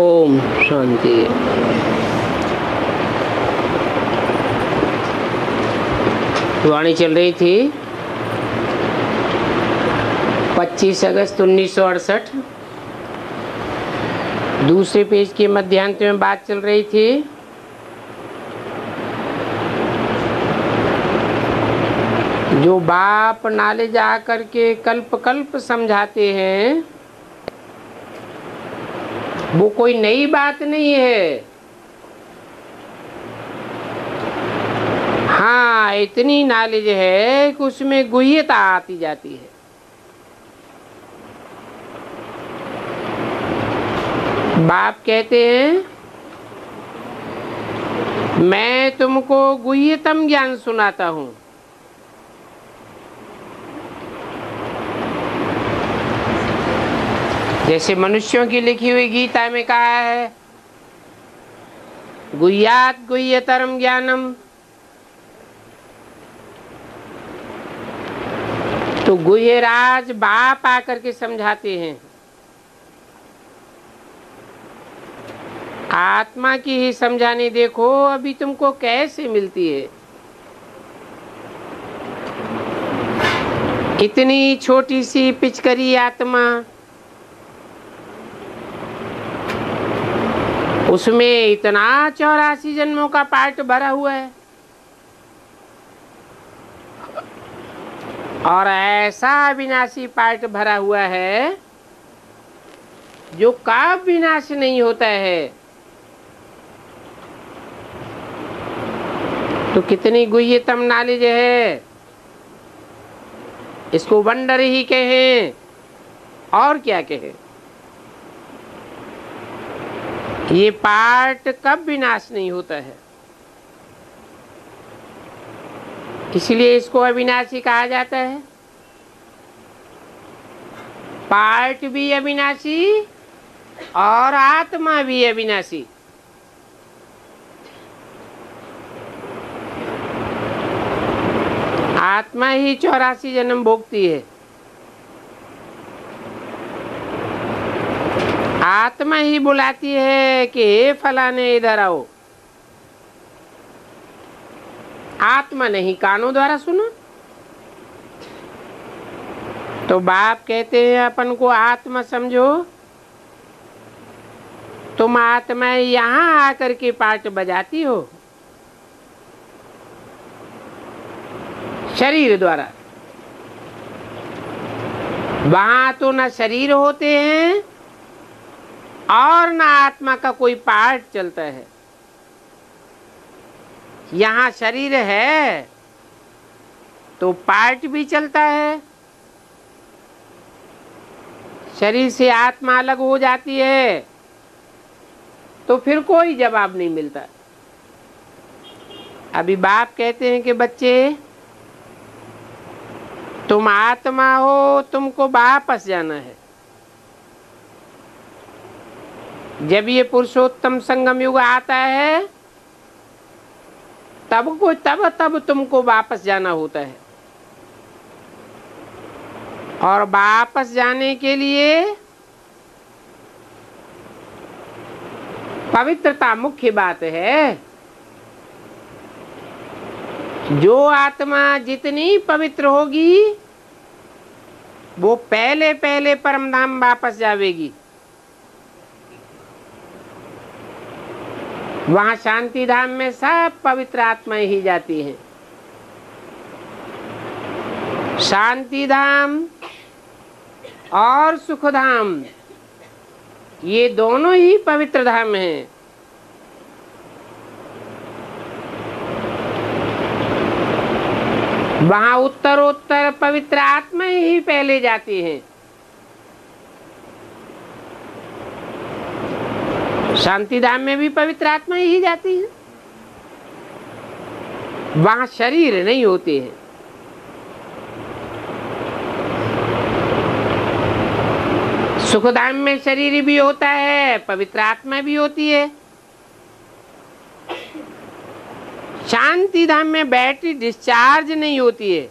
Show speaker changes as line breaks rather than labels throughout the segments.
ओम शांति। वाणी चल रही थी 25 अगस्त 1968। दूसरे पेज के मध्यांत में बात चल रही थी जो बाप नाले जा कर के कल्प कल्प समझाते हैं वो कोई नई बात नहीं है। हाँ, इतनी नॉलेज है कि उसमें गुह्यता आती जाती है। बाप कहते हैं मैं तुमको गुह्यतम ज्ञान सुनाता हूं। जैसे मनुष्यों की लिखी हुई गीता में कहा है गुह्यात गुह्यतरम ज्ञानम, तो गुह्यराज बाप आकर के समझाते हैं। आत्मा की ही समझाने देखो अभी तुमको कैसे मिलती है। इतनी छोटी सी पिचकरी आत्मा, उसमें इतना 84 जन्मों का पार्ट भरा हुआ है और ऐसा अविनाशी पार्ट भरा हुआ है जो कब विनाश नहीं होता है। तो कितनी गुह्यतम नॉलेज है, इसको वंडर ही कहें और क्या कहें। ये पार्ट कब विनाश नहीं होता है, इसलिए इसको अविनाशी कहा जाता है। पार्ट भी अविनाशी और आत्मा भी अविनाशी। आत्मा ही 84 जन्म भोगती है। आत्मा ही बुलाती है कि हे फलाने इधर आओ। आत्मा नहीं, कानों द्वारा सुनो। तो बाप कहते हैं अपन को आत्मा समझो। तुम आत्मा यहाँ आकर के पार्ट बजाती हो शरीर द्वारा। वहां तो न शरीर होते हैं और ना आत्मा का कोई पार्ट चलता है। यहाँ शरीर है तो पार्ट भी चलता है। शरीर से आत्मा अलग हो जाती है तो फिर कोई जवाब नहीं मिलता। अभी बाप कहते हैं कि बच्चे तुम आत्मा हो, तुमको वापस जाना है। जब ये पुरुषोत्तम संगम युग आता है तब तुमको वापस जाना होता है। और वापस जाने के लिए पवित्रता मुख्य बात है। जो आत्मा जितनी पवित्र होगी वो पहले पहले परम धाम वापस जावेगी। वहां शांति धाम में सब पवित्र आत्माएं ही जाती हैं। शांति धाम और सुख धाम ये दोनों ही पवित्र धाम हैं। वहां उत्तरोत्तर पवित्र आत्माएं ही पहले जाती हैं। शांति धाम में भी पवित्र आत्मा ही जाती है। वहां शरीर नहीं होते हैं। सुखधाम में शरीर भी होता है, पवित्र आत्मा भी होती है। शांति धाम में बैटरी डिस्चार्ज नहीं होती है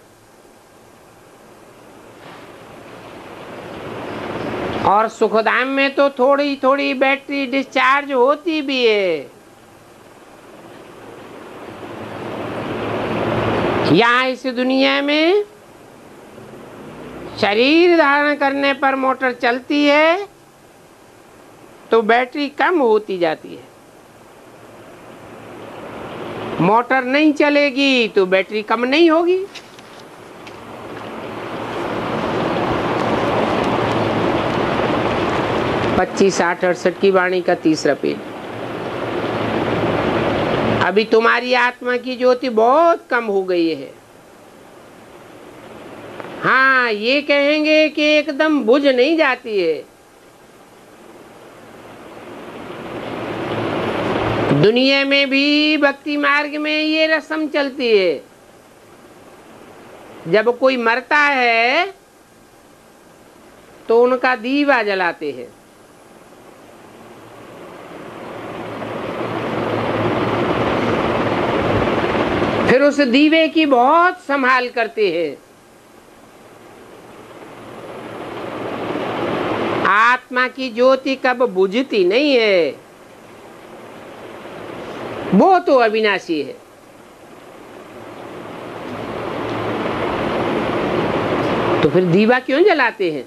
और सुखधाम में तो थोड़ी थोड़ी बैटरी डिस्चार्ज होती भी है। यहाँ इस दुनिया में शरीर धारण करने पर मोटर चलती है तो बैटरी कम होती जाती है, मोटर नहीं चलेगी तो बैटरी कम नहीं होगी। पच्चीस 60 68 की वाणी का 3रा पेज। अभी तुम्हारी आत्मा की ज्योति बहुत कम हो गई है। हाँ, ये कहेंगे कि एकदम बुझ नहीं जाती है। दुनिया में भी भक्ति मार्ग में ये रस्म चलती है, जब कोई मरता है तो उनका दीवा जलाते हैं। फिर उस दीवे की बहुत संभाल करते हैं। आत्मा की ज्योति कब बुझती नहीं है, वो तो अविनाशी है। तो फिर दीवा क्यों जलाते हैं?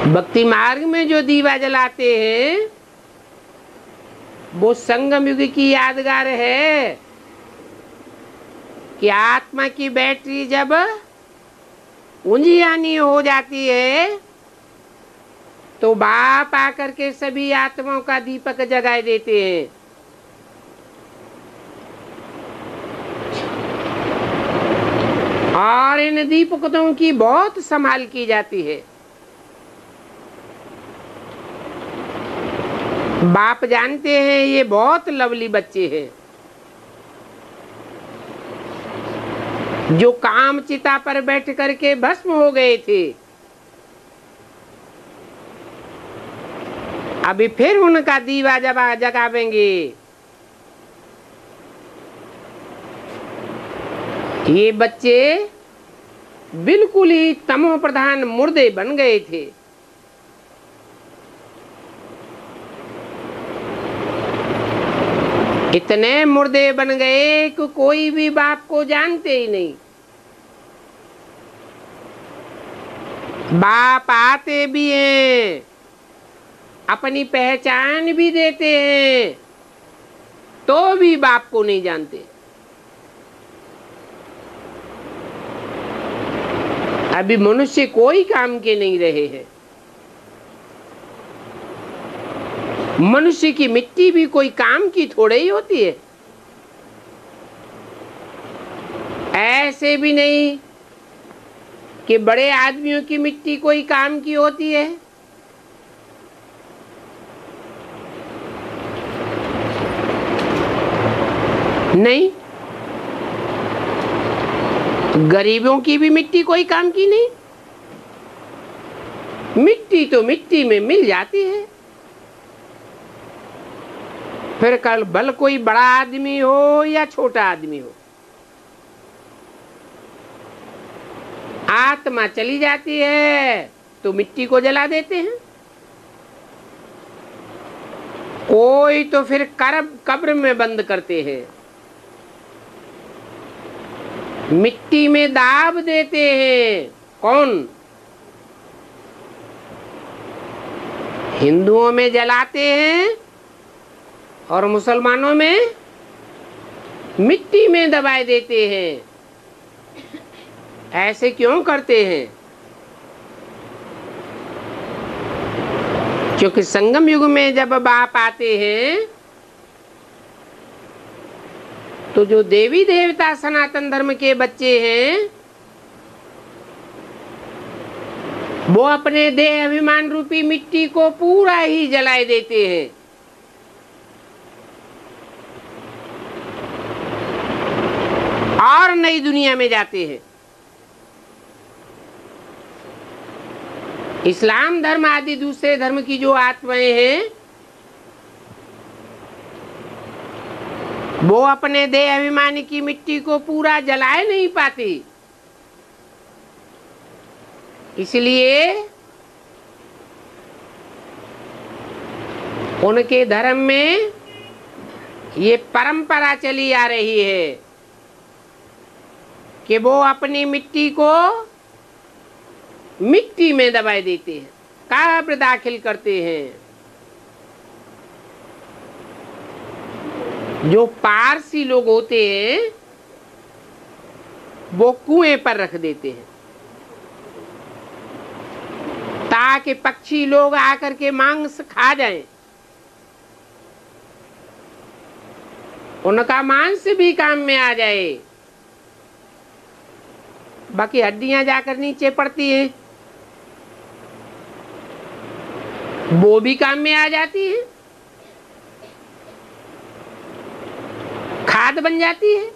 भक्ति मार्ग में जो दीवा जलाते हैं वो संगम युग की यादगार है कि आत्मा की बैटरी जब उंजियानी हो जाती है तो बाप आकर के सभी आत्माओं का दीपक जगाए देते हैं। और इन दीपकों की बहुत संभाल की जाती है। बाप जानते हैं ये बहुत लवली बच्चे हैं जो काम चिता पर बैठ करके भस्म हो गए थे। अभी फिर उनका दीवा जगावेंगे। ये बच्चे बिल्कुल ही तमो प्रधान मुर्दे बन गए थे। इतने मुर्दे बन गए कि कोई भी बाप को जानते ही नहीं। बाप आते भी हैं, अपनी पहचान भी देते हैं, तो भी बाप को नहीं जानते। अभी मनुष्य कोई काम के नहीं रहे हैं। मनुष्य की मिट्टी भी कोई काम की थोड़े ही होती है। ऐसे भी नहीं कि बड़े आदमियों की मिट्टी कोई काम की होती है। नहीं, गरीबों की भी मिट्टी कोई काम की नहीं। मिट्टी तो मिट्टी में मिल जाती है। फिर कल भल कोई बड़ा आदमी हो या छोटा आदमी हो, आत्मा चली जाती है तो मिट्टी को जला देते हैं। कोई तो फिर कब्र में बंद करते हैं, मिट्टी में दाब देते हैं। कौन? हिंदुओं में जलाते हैं और मुसलमानों में मिट्टी में दबाए देते हैं। ऐसे क्यों करते हैं? क्योंकि संगम युग में जब बाप आते हैं तो जो देवी देवता सनातन धर्म के बच्चे हैं वो अपने देह अभिमान रूपी मिट्टी को पूरा ही जलाए देते हैं। और नई दुनिया में जाते हैं। इस्लाम धर्म आदि दूसरे धर्म की जो आत्माएं हैं वो अपने देह अभिमान की मिट्टी को पूरा जलाए नहीं पाती। इसलिए उनके धर्म में ये परंपरा चली आ रही है कि वो अपनी मिट्टी को मिट्टी में दबा देते हैं, कब्र दाखिल करते हैं। जो पारसी लोग होते हैं वो कुएं पर रख देते हैं ताकि पक्षी लोग आकर के मांस खा जाएं। उनका मांस भी काम में आ जाए, बाकी हड्डियां जाकर नीचे पड़ती हैं, वो भी काम में आ जाती है, खाद बन जाती है।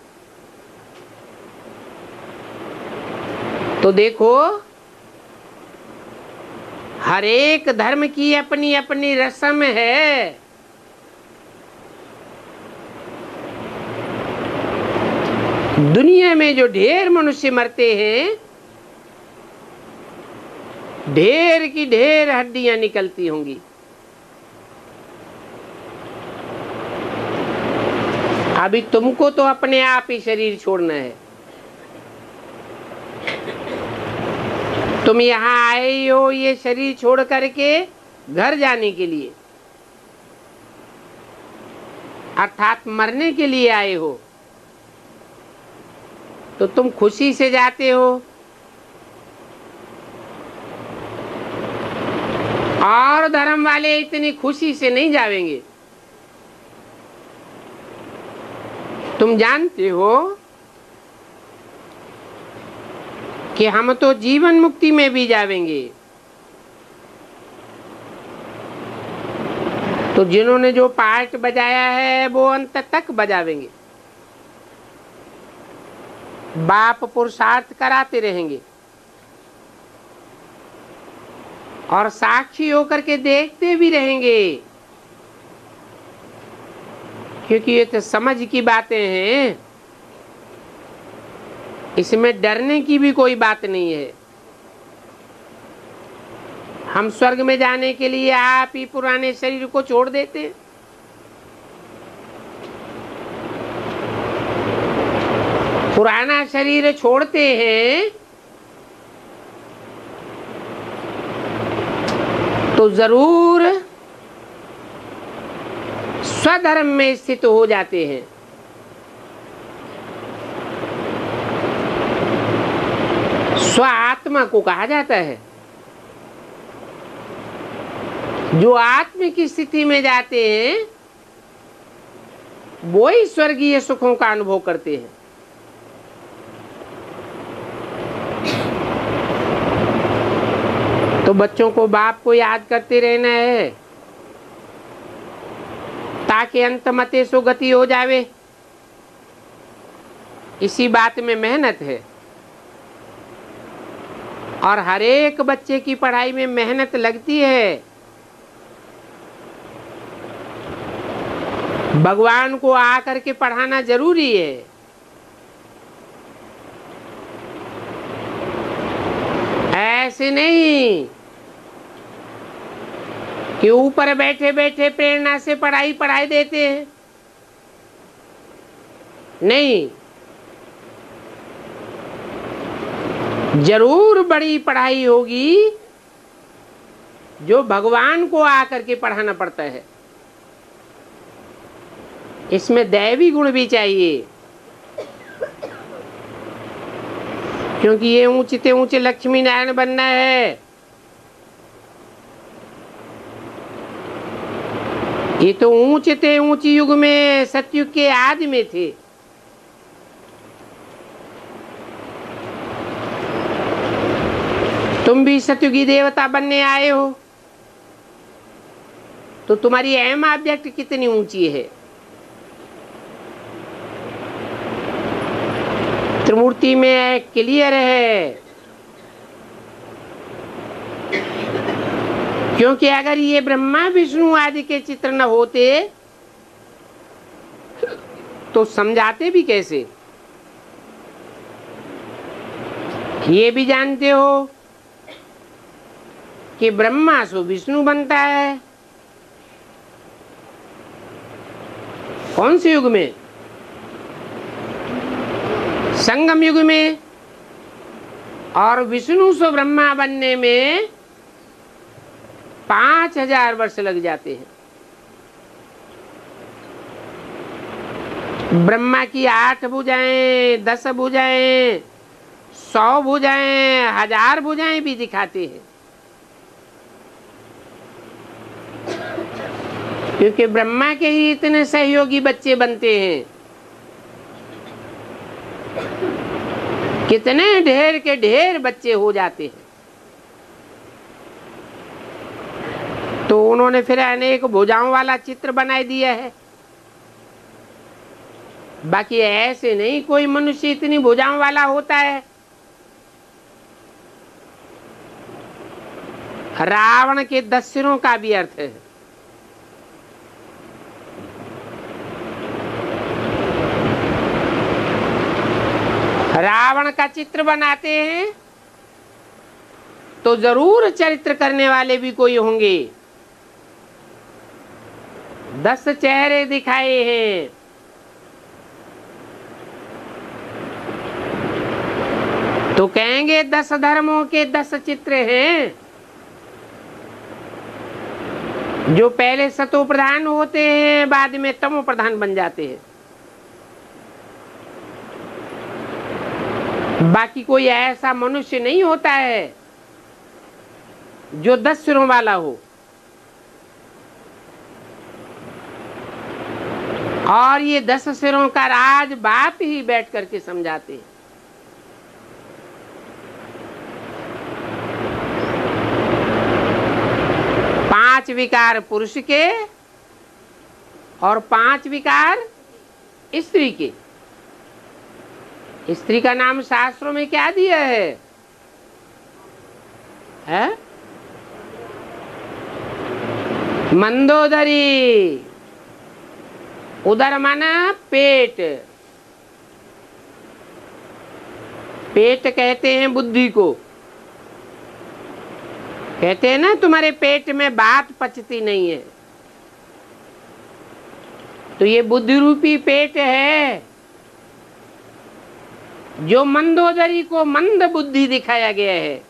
तो देखो, हर एक धर्म की अपनी अपनी रस्म है। दुनिया में जो ढेर मनुष्य मरते हैं, ढेर की ढेर हड्डियां निकलती होंगी। अभी तुमको तो अपने आप ही शरीर छोड़ना है। तुम यहाँ आए हो ये शरीर छोड़ करके घर जाने के लिए, अर्थात मरने के लिए आए हो। तो तुम खुशी से जाते हो, और धर्म वाले इतनी खुशी से नहीं जाएंगे। तुम जानते हो कि हम तो जीवन मुक्ति में भी जाएंगे। तो जिन्होंने जो पार्ट बजाया है वो अंत तक बजावेंगे। बाप पुरुषार्थ कराते रहेंगे और साक्षी होकर के देखते भी रहेंगे, क्योंकि ये तो समझ की बातें हैं, इसमें डरने की भी कोई बात नहीं है। हम स्वर्ग में जाने के लिए आप ही पुराने शरीर को छोड़ देते हैं। पुराना शरीर छोड़ते हैं तो जरूर स्वधर्म में स्थित हो जाते हैं। स्व आत्मा को कहा जाता है। जो आत्म की स्थिति में जाते हैं वो ही स्वर्गीय सुखों का अनुभव करते हैं। तो बच्चों को बाप को याद करते रहना है ताकि अंत मते सो गति हो जावे। इसी बात में मेहनत है, और हर एक बच्चे की पढ़ाई में मेहनत लगती है। भगवान को आकर के पढ़ाना जरूरी है। ऐसे नहीं कि ऊपर बैठे बैठे प्रेरणा से पढ़ाई देते हैं। नहीं, जरूर बड़ी पढ़ाई होगी जो भगवान को आकर के पढ़ाना पड़ता है। इसमें दैवी गुण भी चाहिए, क्योंकि ये ऊंचे ऊंचे लक्ष्मी नारायण बनना है। ये तो ऊंचे ऊंचे युग में सतयुग के आदि में थे। तुम भी सतयुगी देवता बनने आए हो, तो तुम्हारी एम ऑब्जेक्ट कितनी ऊंची है। त्रिमूर्ति में क्लियर है, क्योंकि अगर ये ब्रह्मा विष्णु आदि के चित्र न होते तो समझाते भी कैसे। ये भी जानते हो कि ब्रह्मा सो विष्णु बनता है। कौन से युग में? संगम युग में। और विष्णु सो ब्रह्मा बनने में 5000 वर्ष लग जाते हैं। ब्रह्मा की 8 भुजाएं, 10 भुजाएं, 100 भुजाएं, 1000 भुजाएं भी दिखाते हैं, क्योंकि ब्रह्मा के ही इतने सहयोगी बच्चे बनते हैं। कितने ढेर के ढेर बच्चे हो जाते हैं। तो उन्होंने फिर अनेक भुजाओं वाला चित्र बना दिया है। बाकी ऐसे नहीं कोई मनुष्य इतनी भुजाओं वाला होता है। रावण के 10 सिरों का भी अर्थ है। रावण का चित्र बनाते हैं तो जरूर चरित्र करने वाले भी कोई होंगे। 10 चेहरे दिखाए हैं। तो कहेंगे 10 धर्मों के 10 चित्र हैं, जो पहले सतो प्रधान होते हैं, बाद में तमो प्रधान बन जाते हैं। बाकी कोई ऐसा मनुष्य नहीं होता है जो 10 सिरों वाला हो। और ये 10 सिरों का राज बाप ही बैठ करके समझाते हैं। पांच विकार पुरुष के और 5 विकार स्त्री के। स्त्री का नाम शास्त्रों में क्या दिया है? मंदोदरी। उदर माना पेट। पेट कहते हैं बुद्धि को। कहते हैं ना तुम्हारे पेट में बात पचती नहीं है, तो ये बुद्धि रूपी पेट है, जो मंदोदरी को मंद बुद्धि दिखाया गया है।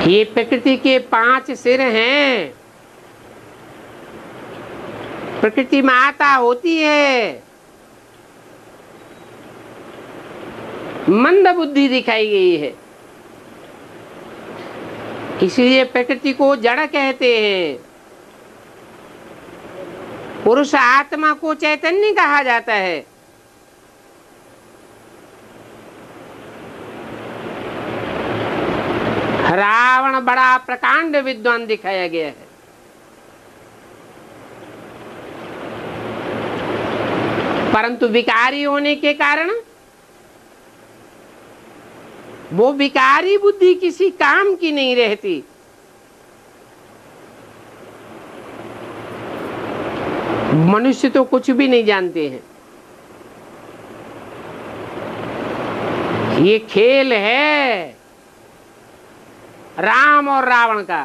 ये प्रकृति के 5 सिर हैं। प्रकृति माता होती है, मंद बुद्धि दिखाई गई है, इसलिए प्रकृति को जड़ कहते हैं। पुरुष आत्मा को चैतन्य कहा जाता है। रावण बड़ा प्रकांड विद्वान दिखाया गया है। परंतु विकारी होने के कारण वो विकारी बुद्धि किसी काम की नहीं रहती। मनुष्य तो कुछ भी नहीं जानते हैं। ये खेल है राम और रावण का।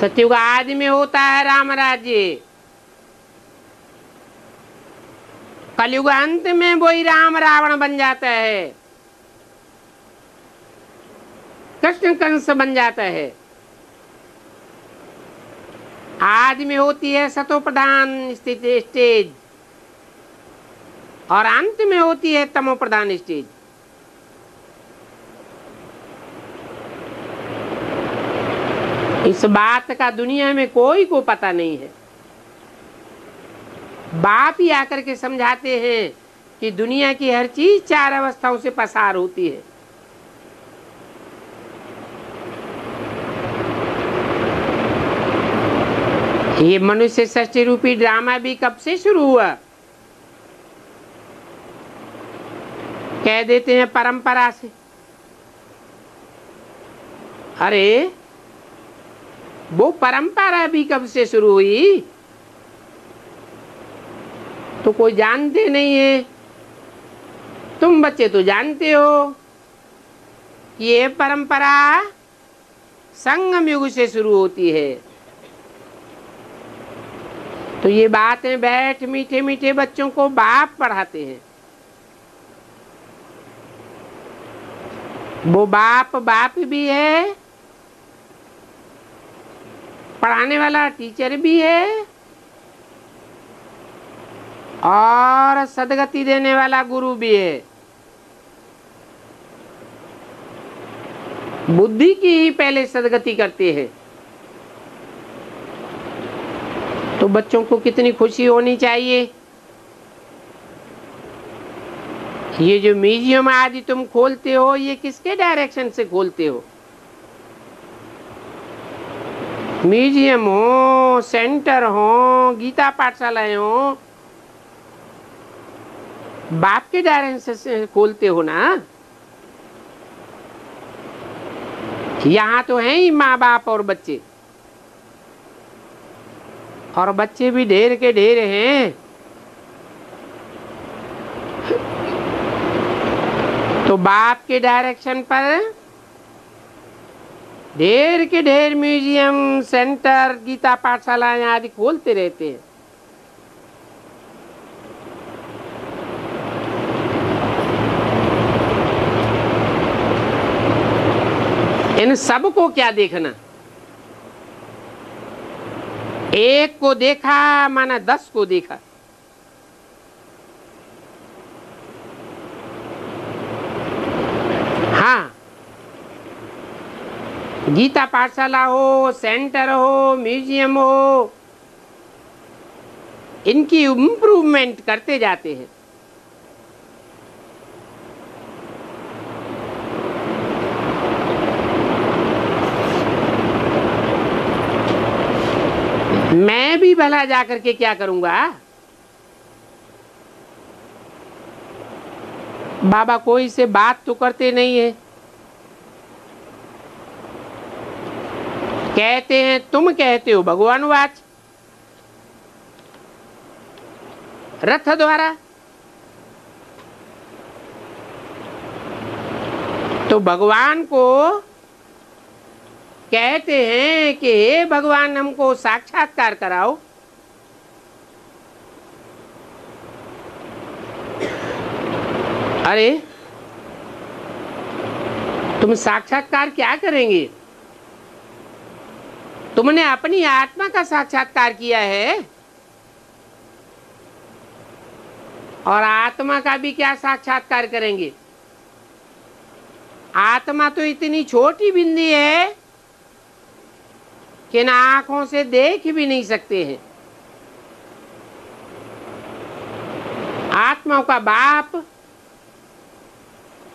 सत्युग आदि में होता है राम राज्य, कलयुग अंत में वही राम रावण बन जाता है, कृष्ण कंस बन जाता है। आदि में होती है सतो प्रधान स्टेज और अंत में होती है तमो प्रधान स्टेज। इस बात का दुनिया में कोई को पता नहीं है। बाप ही आकर के समझाते हैं कि दुनिया की हर चीज 4 अवस्थाओं से पसार होती है। ये मनुष्य सृष्टि रूपी ड्रामा भी कब से शुरू हुआ? कह देते हैं परंपरा से। अरे वो परंपरा भी कब से शुरू हुई? तो कोई जानते नहीं है। तुम बच्चे तो जानते हो कि ये परंपरा संगम युग से शुरू होती है। तो ये बातें बैठ मीठे मीठे बच्चों को बाप पढ़ाते हैं। वो बाप भी है, पढ़ाने वाला टीचर भी है, और सदगति देने वाला गुरु भी है। बुद्धि की ही पहले सदगति करते हैं। तो बच्चों को कितनी खुशी होनी चाहिए। ये जो म्यूजियम आज तुम खोलते हो, ये किसके डायरेक्शन से खोलते हो? म्यूजियम हो, सेंटर हो, गीता पाठशालाएं हो, बाप के डायरेक्शन से खोलते हो ना। यहाँ तो हैं ही माँ बाप और बच्चे, और बच्चे भी ढेर के ढेर हैं। तो बाप के डायरेक्शन पर ढेर के ढेर म्यूजियम, सेंटर, गीता पाठशालाएं आदि खोलते रहते हैं। इन सब को क्या देखना? एक को देखा माना 10 को देखा। हाँ, गीता पाठशाला हो, सेंटर हो, म्यूजियम हो, इनकी इम्प्रूवमेंट करते जाते हैं। मैं भी भला जाकर के क्या करूंगा? बाबा कोई से बात तो करते नहीं है। कहते हैं, तुम कहते हो भगवानुवाच रथ द्वारा। तो भगवान को कहते हैं कि हे भगवान, हमको साक्षात्कार कराओ। अरे तुम साक्षात्कार क्या करेंगे? तुमने अपनी आत्मा का साक्षात्कार किया है, और आत्मा का भी क्या साक्षात्कार करेंगे? आत्मा तो इतनी छोटी बिंदी है कि ना आंखों से देख भी नहीं सकते हैं। आत्माओं का बाप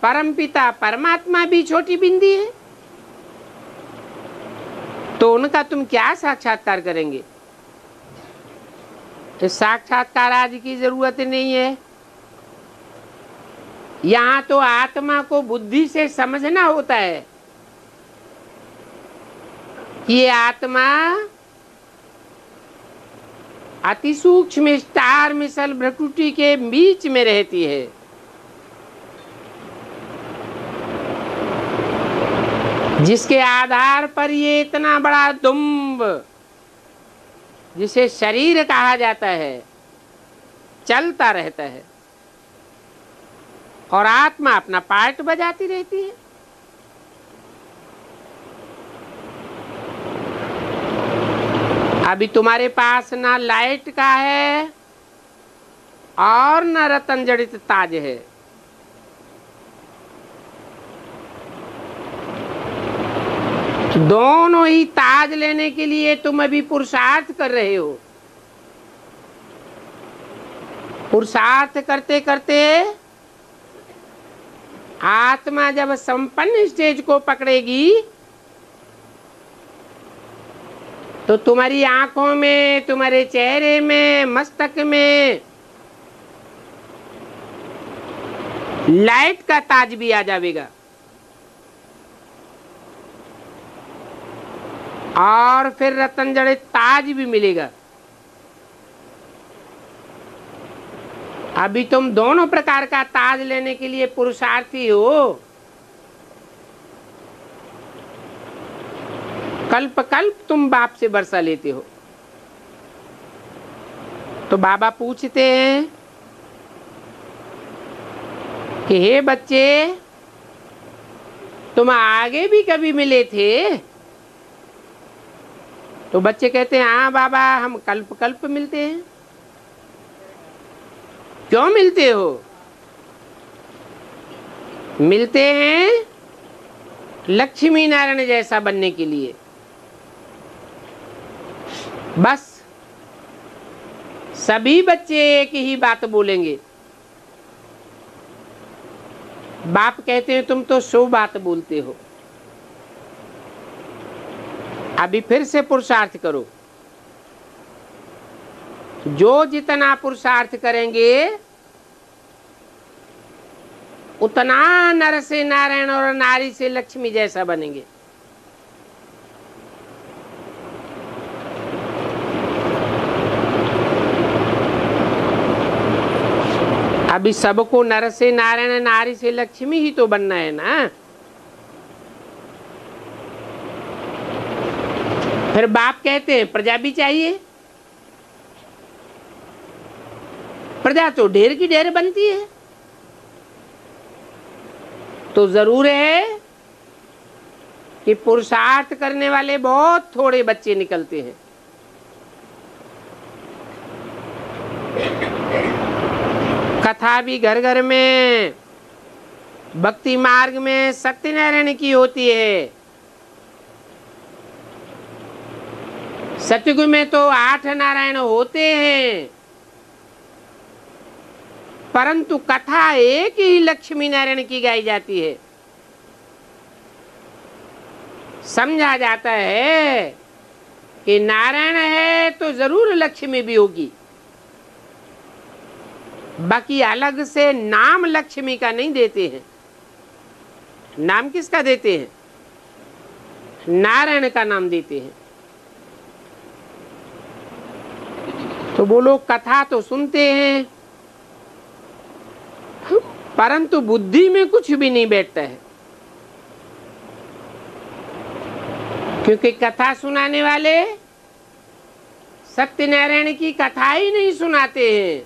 परमपिता परमात्मा भी छोटी बिंदी है, तो उनका तुम क्या साक्षात्कार करेंगे? इस साक्षात्कार आदि की जरूरत नहीं है। यहाँ तो आत्मा को बुद्धि से समझना होता है। ये आत्मा अति सूक्ष्म स्टार मिसल भ्रकुटी के बीच में रहती है। जिसके आधार पर ये इतना बड़ा दुम्ब, जिसे शरीर कहा जाता है, चलता रहता है, और आत्मा अपना पार्ट बजाती रहती है। अभी तुम्हारे पास ना लाइट का है और ना रतन जड़ित ताज है। दोनों ही ताज लेने के लिए तुम अभी पुरुषार्थ कर रहे हो। पुरुषार्थ करते करते आत्मा जब संपन्न स्टेज को पकड़ेगी, तो तुम्हारी आंखों में, तुम्हारे चेहरे में, मस्तक में लाइट का ताज भी आ जाएगा, और फिर रतन जड़ित ताज भी मिलेगा। अभी तुम दोनों प्रकार का ताज लेने के लिए पुरुषार्थी हो। कल्प कल्प तुम बाप से वर्षा लेते हो। तो बाबा पूछते हैं कि हे बच्चे, तुम आगे भी कभी मिले थे? तो बच्चे कहते हैं हाँ बाबा, हम कल्प कल्प मिलते हैं। क्यों मिलते हो? मिलते हैं लक्ष्मी नारायण जैसा बनने के लिए। बस सभी बच्चे एक ही बात बोलेंगे। बाप कहते हैं तुम तो 100 बात बोलते हो। अभी फिर से पुरुषार्थ करो। जो जितना पुरुषार्थ करेंगे उतना नर से नारायण और नारी से लक्ष्मी जैसा बनेंगे। अभी सबको नर से नारायण नारी से लक्ष्मी ही तो बनना है ना। फिर बाप कहते हैं प्रजा भी चाहिए। प्रजा तो ढेर की ढेर बनती है। तो जरूर है कि पुरुषार्थ करने वाले बहुत थोड़े बच्चे निकलते हैं। कथा भी घर घर में भक्ति मार्ग में सत्यनारायण की होती है। सतयुग में तो 8 नारायण होते हैं, परंतु कथा एक ही लक्ष्मी नारायण की गाई जाती है। समझा जाता है कि नारायण है तो जरूर लक्ष्मी भी होगी। बाकी अलग से नाम लक्ष्मी का नहीं देते हैं। नाम किसका देते हैं? नारायण का नाम देते हैं। तो वो लोग कथा तो सुनते हैं, परंतु बुद्धि में कुछ भी नहीं बैठता है। क्योंकि कथा सुनाने वाले सत्यनारायण की कथा ही नहीं सुनाते हैं।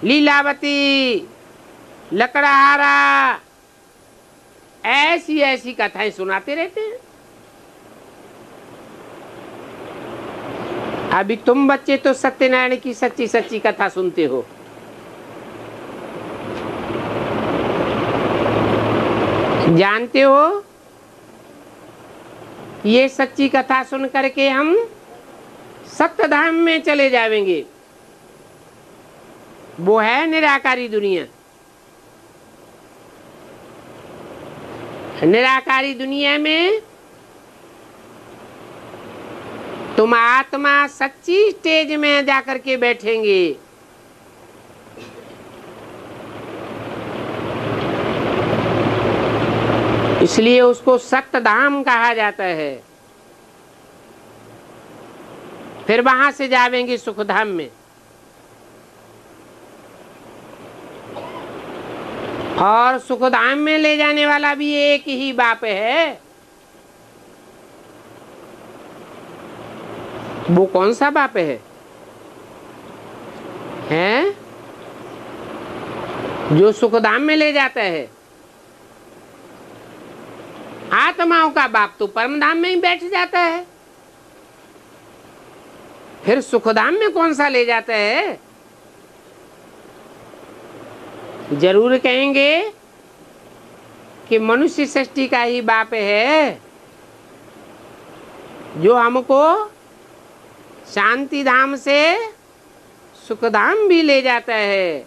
लीलावती, लकड़हारा, ऐसी ऐसी कथाएं सुनाते रहते हैं। अभी तुम बच्चे तो सत्यनारायण की सच्ची सच्ची कथा सुनते हो। जानते हो ये सच्ची कथा सुन करके हम सत्यधाम में चले जाएंगे। वो है निराकारी दुनिया। निराकारी दुनिया में तुम आत्मा सच्ची स्टेज में जाकर के बैठेंगे। इसलिए उसको सत्यधाम कहा जाता है। फिर वहां से जावेंगे सुखधाम में। और सुखधाम में ले जाने वाला भी एक ही बाप है। वो कौन सा बाप है? हैं? जो सुखधाम में ले जाता है। आत्माओं का बाप तो परमधाम में ही बैठ जाता है। फिर सुखधाम में कौन सा ले जाता है? जरूर कहेंगे कि मनुष्य सृष्टि का ही बाप है, जो हमको शांति धाम से सुखधाम भी ले जाता है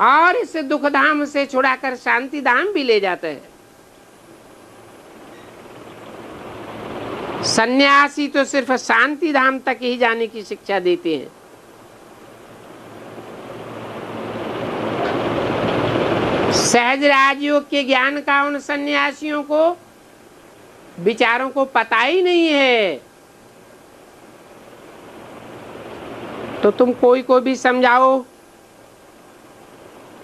और इस दुख धाम से छुड़ाकर शांति धाम भी ले जाता है। सन्यासी तो सिर्फ शांति धाम तक ही जाने की शिक्षा देते हैं। सहज राजयोग के ज्ञान का उन सन्यासियों को विचारों को पता ही नहीं है। तो तुम कोई को भी समझाओ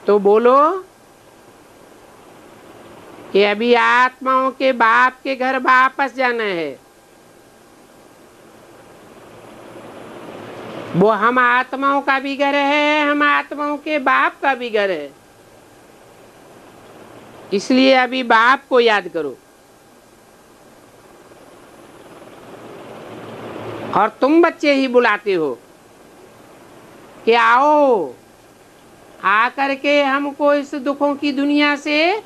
तो बोलो कि अभी आत्माओं के बाप के घर वापस जाना है। वो हम आत्माओं का भी घर है, हम आत्माओं के बाप का भी घर है। इसलिए अभी बाप को याद करो। और तुम बच्चे ही बुलाते हो कि आओ, आकर के हमको इस दुखों की दुनिया से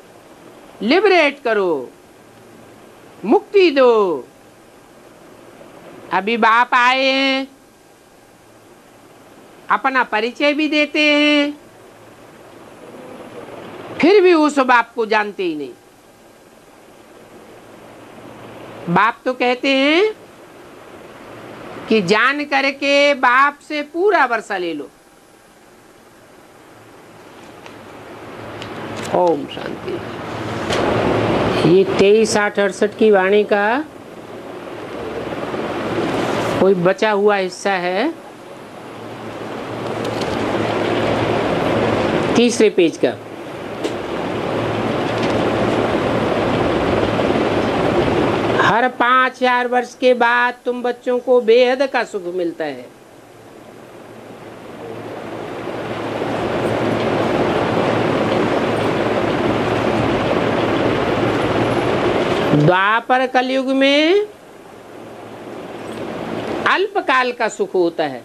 लिबरेट करो, मुक्ति दो। अभी बाप आए हैं, अपना परिचय भी देते हैं, फिर भी उस बाप को जानते ही नहीं। बाप तो कहते हैं कि जान करके बाप से पूरा वर्षा ले लो। ओम शांति। ये 23-8-68 की वाणी का कोई बचा हुआ हिस्सा है, तीसरे पेज का। हर 5000 वर्ष के बाद तुम बच्चों को बेहद का सुख मिलता है। द्वापर कलयुग में अल्पकाल का सुख होता है,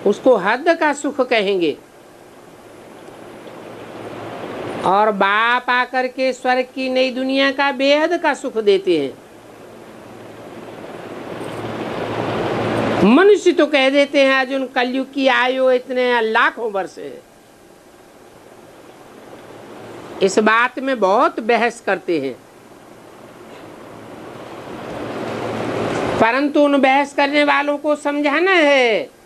उसको हद का सुख कहेंगे। और बाप आकर के स्वर्ग की नई दुनिया का बेहद का सुख देते हैं। मनुष्य तो कह देते हैं अर्जुन, कलयुग की आयु इतने लाखों वर्ष है। इस बात में बहुत बहस करते हैं, परंतु उन बहस करने वालों को समझाना है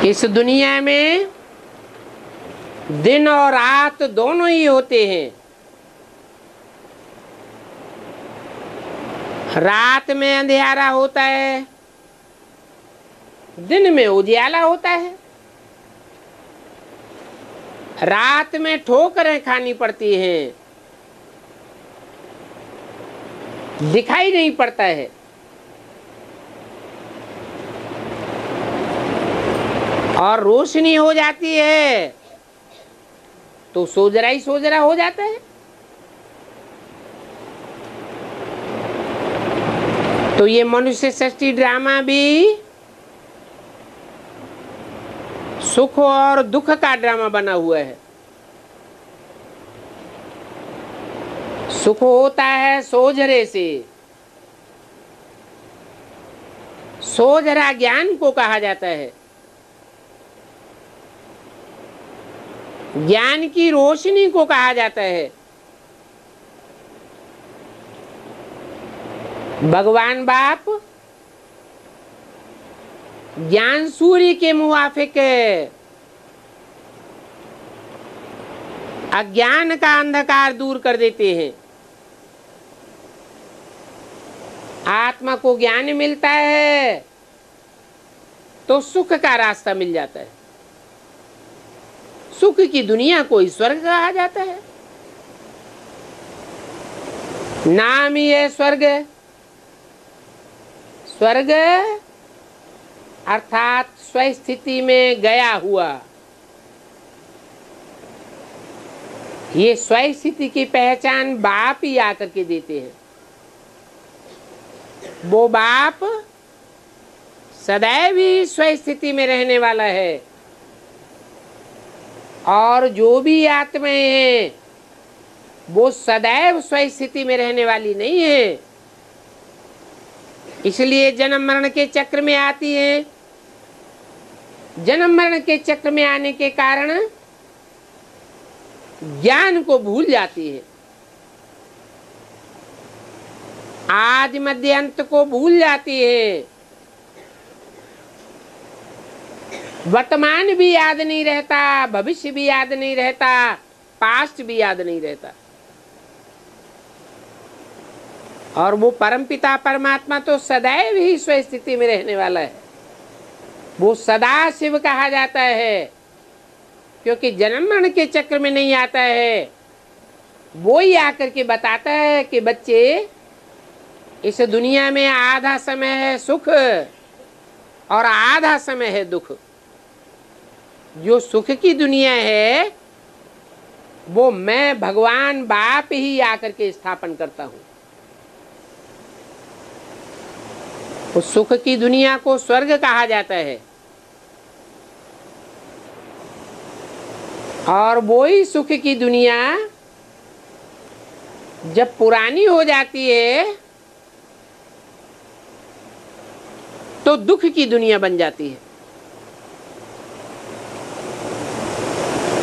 इस दुनिया में दिन और रात दोनों ही होते हैं। रात में अंधेरा होता है, दिन में उजियाला होता है। रात में ठोकरें खानी पड़ती हैं, दिखाई नहीं पड़ता है। और रोशनी हो जाती है तो सोजरा ही सोजरा हो जाता है। तो ये मनुष्य सृष्टि ड्रामा भी सुख और दुख का ड्रामा बना हुआ है। सुख होता है सोजरे से। सोजरा ज्ञान को कहा जाता है। ज्ञान की रोशनी को कहा जाता है। भगवान बाप ज्ञान सूर्य के मुवाफिक अज्ञान का अंधकार दूर कर देते हैं। आत्मा को ज्ञान मिलता है तो सुख का रास्ता मिल जाता है। सुख की दुनिया को स्वर्ग कहा जाता है। नाम ही है स्वर्ग। स्वर्ग अर्थात स्वस्थिति में गया हुआ। ये स्वस्थिति की पहचान बाप ही आकर के देते हैं। वो बाप सदैव ही स्वस्थिति में रहने वाला है। और जो भी आत्माएं हैं वो सदैव स्वस्थिति में रहने वाली नहीं है। इसलिए जन्म मरण के चक्र में आती है। जन्म मरण के चक्र में आने के कारण ज्ञान को भूल जाती है। आदि मध्य अंत को भूल जाती है। वर्तमान भी याद नहीं रहता, भविष्य भी याद नहीं रहता, पास्ट भी याद नहीं रहता। और वो परमपिता परमात्मा तो सदैव ही स्वस्थिति में रहने वाला है। वो सदा शिव कहा जाता है, क्योंकि जन्म मरण के चक्र में नहीं आता है। वो ही आकर के बताता है कि बच्चे, इस दुनिया में आधा समय है सुख और आधा समय है दुख। जो सुख की दुनिया है वो मैं भगवान बाप ही आकर के स्थापन करता हूं। उस सुख की दुनिया को स्वर्ग कहा जाता है, और वो ही सुख की दुनिया जब पुरानी हो जाती है तो दुख की दुनिया बन जाती है।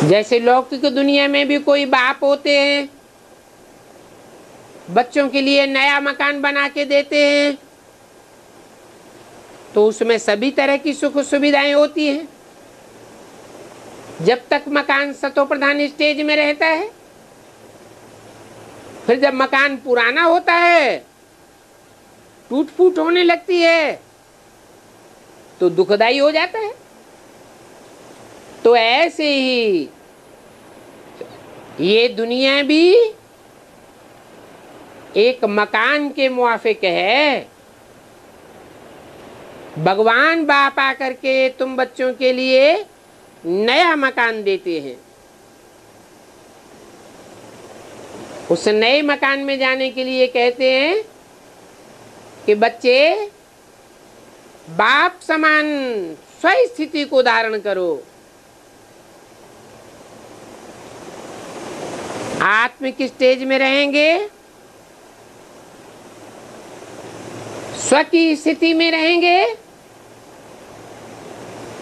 जैसे लौकिक दुनिया में भी कोई बाप होते हैं, बच्चों के लिए नया मकान बना के देते हैं, तो उसमें सभी तरह की सुख सुविधाएं होती हैं जब तक मकान सतो प्रधान स्टेज में रहता है। फिर जब मकान पुराना होता है, टूट फूट होने लगती है, तो दुखदाई हो जाता है। तो ऐसे ही ये दुनिया भी एक मकान के मुआफिक है। भगवान बाप आकर के तुम बच्चों के लिए नया मकान देते हैं। उस नए मकान में जाने के लिए कहते हैं कि बच्चे, बाप समान स्वस्थिति को धारण करो। आत्मिक स्टेज में रहेंगे, स्व की स्थिति में रहेंगे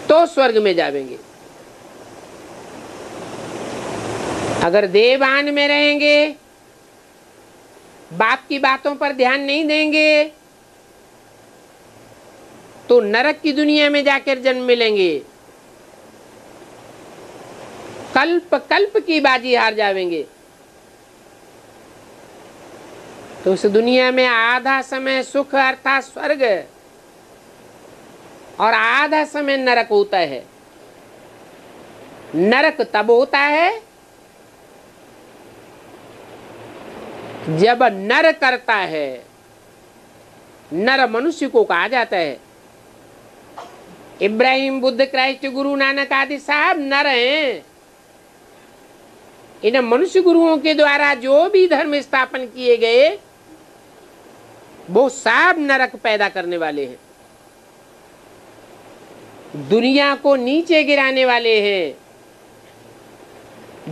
तो स्वर्ग में जाएंगे। अगर देवान में रहेंगे, बाप की बातों पर ध्यान नहीं देंगे, तो नरक की दुनिया में जाकर जन्म मिलेंगे, कल्प कल्प की बाजी हार जाएंगे। तो उस दुनिया में आधा समय सुख अर्थात स्वर्ग और आधा समय नरक होता है। नरक तब होता है जब नर करता है। नर मनुष्य को कहा जाता है। इब्राहिम, बुद्ध, क्राइस्ट, गुरु नानक आदि साहब नर हैं। इन मनुष्य गुरुओं के द्वारा जो भी धर्म स्थापन किए गए वो सब नरक पैदा करने वाले हैं, दुनिया को नीचे गिराने वाले हैं,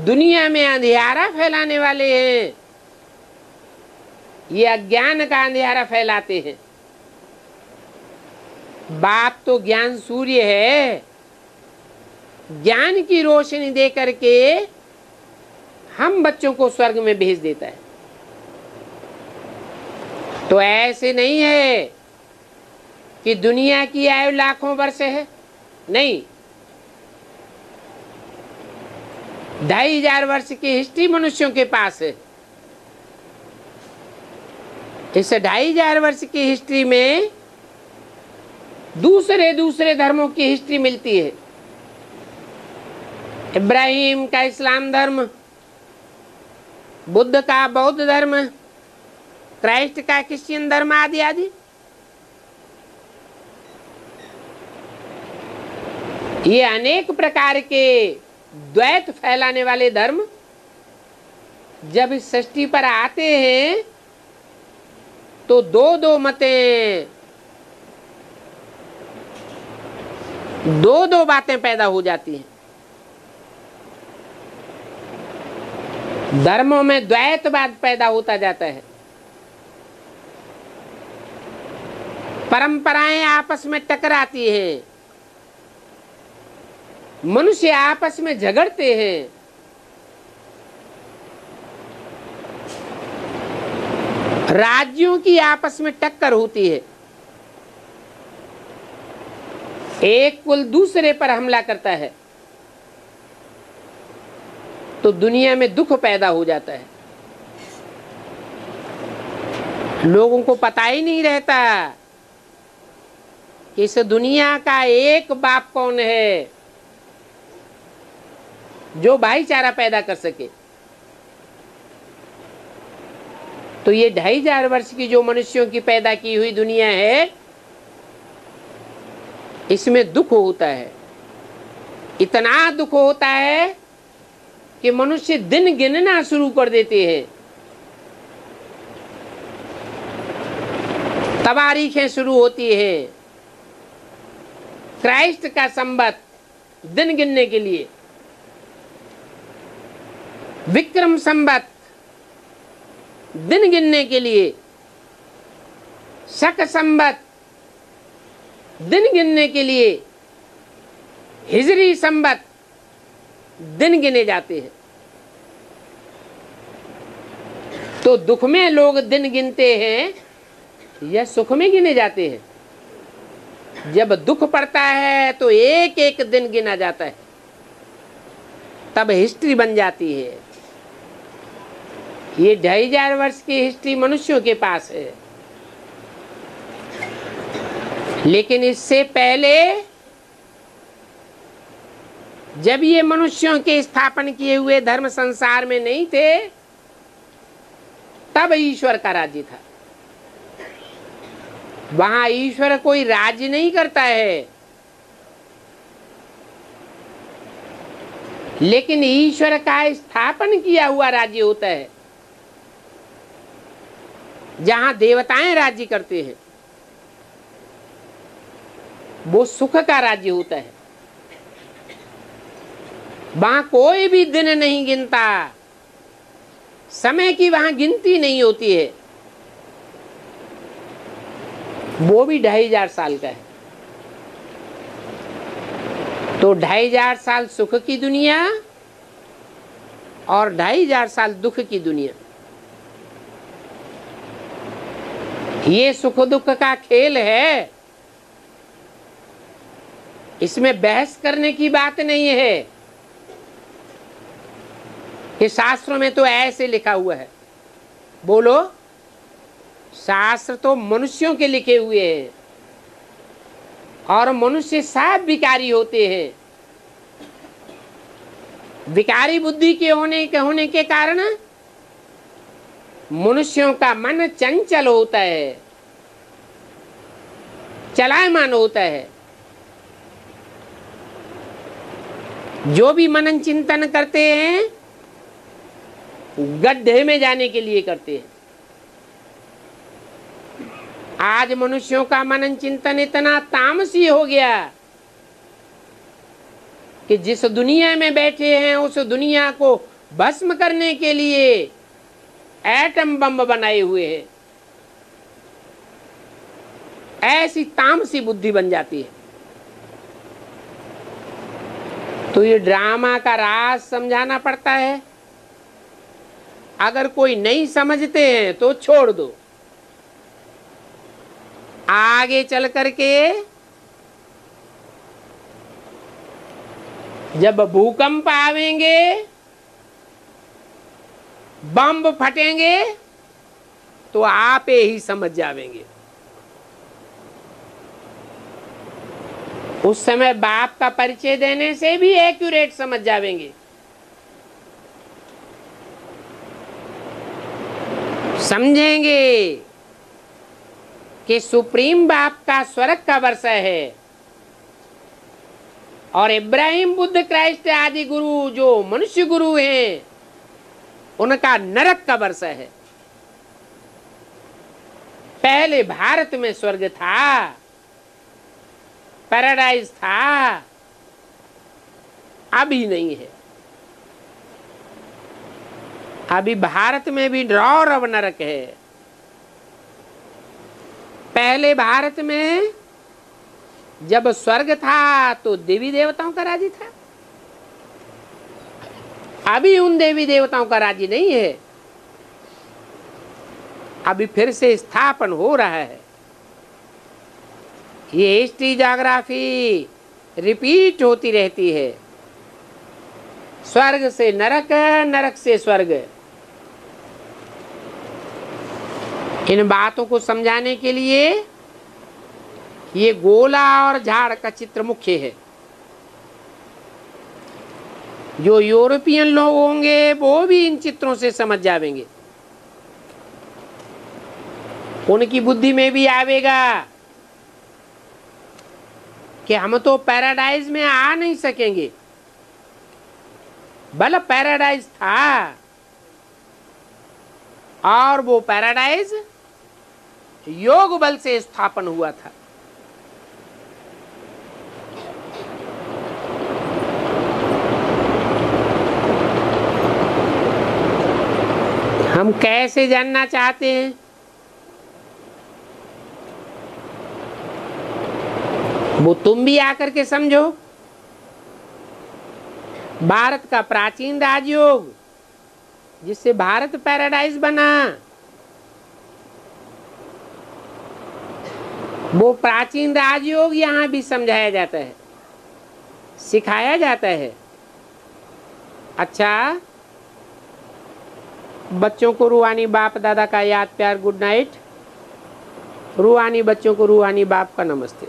दुनिया में अंधियारा फैलाने वाले हैं। ये अज्ञान का अंधियारा फैलाते हैं। बाप तो ज्ञान सूर्य है, ज्ञान की रोशनी दे करके हम बच्चों को स्वर्ग में भेज देता है। तो ऐसे नहीं है कि दुनिया की आयु लाखों वर्ष है, नहीं। 2500 वर्ष की हिस्ट्री मनुष्यों के पास है। इस 2500 वर्ष की हिस्ट्री में दूसरे दूसरे धर्मों की हिस्ट्री मिलती है। इब्राहिम का इस्लाम धर्म, बुद्ध का बौद्ध धर्म, क्राइस्ट का क्रिश्चियन धर्म आदि आदि। ये अनेक प्रकार के द्वैत फैलाने वाले धर्म जब इस सृष्टि पर आते हैं तो दो दो मतें, दो दो बातें पैदा हो जाती हैं। धर्मों में द्वैतवाद पैदा होता जाता है। परंपराएं आपस में टकराती हैं, मनुष्य आपस में झगड़ते हैं। राज्यों की आपस में टक्कर होती है। एक कुल दूसरे पर हमला करता है तो दुनिया में दुख पैदा हो जाता है। लोगों को पता ही नहीं रहता कि इस दुनिया का एक बाप कौन है जो भाईचारा पैदा कर सके। तो ये 2500 वर्ष की जो मनुष्यों की पैदा की हुई दुनिया है, इसमें दुख होता है, इतना दुख होता है कि मनुष्य दिन गिनना शुरू कर देते हैं, तवारीखें शुरू होती हैं क्राइस्ट का संबत दिन गिनने के लिए, विक्रम संबत दिन गिनने के लिए, शक संबत दिन गिनने के लिए, हिजरी संबत दिन गिने जाते हैं। तो दुख में लोग दिन गिनते हैं या सुख में गिने जाते हैं? जब दुख पड़ता है तो एक एक दिन गिना जाता है, तब हिस्ट्री बन जाती है। ये 2500 वर्ष की हिस्ट्री मनुष्यों के पास है, लेकिन इससे पहले जब ये मनुष्यों के स्थापन किए हुए धर्म संसार में नहीं थे, तब ईश्वर का राज्य था। वहां ईश्वर कोई राज्य नहीं करता है, लेकिन ईश्वर का स्थापन किया हुआ राज्य होता है, जहां देवताएं राज्य करते हैं। वो सुख का राज्य होता है। वहां कोई भी दिन नहीं गिनता, समय की वहां गिनती नहीं होती है। वो भी 2500 साल का है। तो 2500 साल सुख की दुनिया और 2500 साल दुख की दुनिया, ये सुख दुख का खेल है। इसमें बहस करने की बात नहीं है कि शास्त्रों में तो ऐसे लिखा हुआ है। बोलो, शास्त्र तो मनुष्यों के लिखे हुए हैं और मनुष्य सब विकारी होते हैं। विकारी बुद्धि के होने के कारण मनुष्यों का मन चंचल होता है, चलायमान होता है। जो भी मनन चिंतन करते हैं, गड्ढे में जाने के लिए करते हैं। आज मनुष्यों का मनन चिंतन इतना तामसी हो गया कि जिस दुनिया में बैठे हैं उस दुनिया को भस्म करने के लिए एटम बम बनाए हुए हैं। ऐसी तामसी बुद्धि बन जाती है। तो ये ड्रामा का राज समझाना पड़ता है। अगर कोई नहीं समझते हैं तो छोड़ दो। आगे चल करके जब भूकंप आवेंगे, बम फटेंगे, तो आप ही समझ जावेंगे। उस समय बाप का परिचय देने से भी एक्यूरेट समझ जावेंगे। समझेंगे कि सुप्रीम बाप का स्वर्ग का वर्षा है और इब्राहिम, बुद्ध, क्राइस्ट आदि गुरु जो मनुष्य गुरु हैं, उनका नरक का वर्षा है। पहले भारत में स्वर्ग था, पैराडाइज था, अभी नहीं है। अभी भारत में भी रौरव नरक है। पहले भारत में जब स्वर्ग था तो देवी देवताओं का राज्य था। अभी उन देवी देवताओं का राज्य नहीं है। अभी फिर से स्थापन हो रहा है। ये हिस्ट्री, ज्योग्राफी रिपीट होती रहती है। स्वर्ग से नरक, नरक से स्वर्ग। इन बातों को समझाने के लिए ये गोला और झाड़ का चित्र मुख्य है। जो यूरोपियन लोग होंगे वो भी इन चित्रों से समझ जाएंगे, उनकी बुद्धि में भी आवेगा कि हम तो पैराडाइज में आ नहीं सकेंगे। भले पैराडाइज था और वो पैराडाइज योग बल से स्थापन हुआ था। हम कैसे जानना चाहते हैं? वो तुम भी आकर के समझो। भारत का प्राचीन राजयोग जिससे भारत पैराडाइज बना, वो प्राचीन राजयोग यहाँ भी समझाया जाता है, सिखाया जाता है। अच्छा, बच्चों को रूहानी बाप दादा का याद प्यार गुड नाइट। रूहानी बच्चों को रूहानी बाप का नमस्ते।